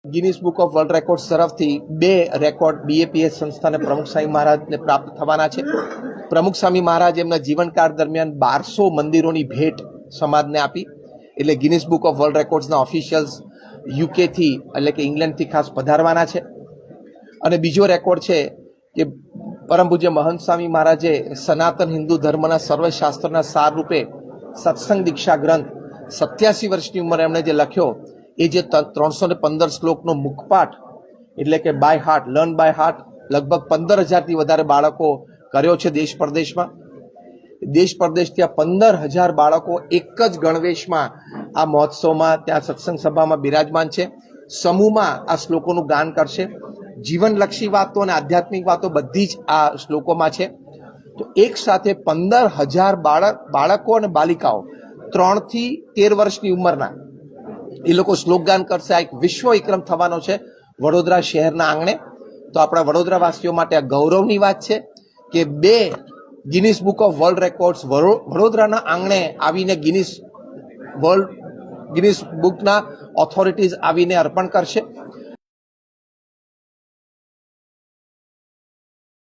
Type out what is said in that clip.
Guinness book of world records તરફથી 2 record BAPS સંસ્થાને પ્રમુખ સ્વામી મહારાજને પ્રાપ્ત થવાના છે. પ્રમુખ સ્વામી મહારાજ એમના જીવનકાળ દરમિયાન 1200 મંદિરોની ભેટ સમાજને આપી, એટલે ગિનિસ બુક ઓફ વર્લ્ડ રેકોર્ડ્સના ઓફિશિયલ્સ યુકેથી એટલે કે ઇંગ્લેન્ડથી ખાસ પધારવાના છે. અને બીજો રેકોર્ડ છે કે પરમ પૂજ્ય મહંત સ્વામી મહારાજે સનાતન હિન્દુ ધર્મના સર્વશાસ્ત્રના સાર રૂપે સત્સંગ દીક્ષા ગ્રંથ 87 વર્ષની ઉંમરે એમણે જે લખ્યો, એ જે 315 શ્લોકનો મુખપાઠ એટલે કે by heart, learn by heart, લગભગ 15,000થી વધારે બાળકો કર્યો છે દેશ પરદેશમાં. દેશ પરદેશથી આ 15,000 બાળકો એક જ ગણવેશમાં આ મહોત્સવમાં ત્યાં સત્સંગ સભામાં બિરાજમાન છે. સમૂહમાં આ શ્લોકોનું ગાન કરશે. જીવનલક્ષી વાતો અને આધ્યાત્મિક વાતો બધી જ આ શ્લોકોમાં છે. તો એક સાથે 15,000 બાળકો અને બાલિકાઓ 3 થી 13 વર્ષની ઉંમરના એ લોકો શ્લોકગાન કરશે. આ એક વિશ્વ વિક્રમ થવાનો છે વડોદરા શહેરના આંગણે. તો આપણા વડોદરાવાસીઓ માટે આ ગૌરવની વાત છે કે 2 Guinness book of world records વડોદરાના આંગણે આવીને ગિનિસ બુકના ઓથોરિટીઝ આવીને અર્પણ કરશે.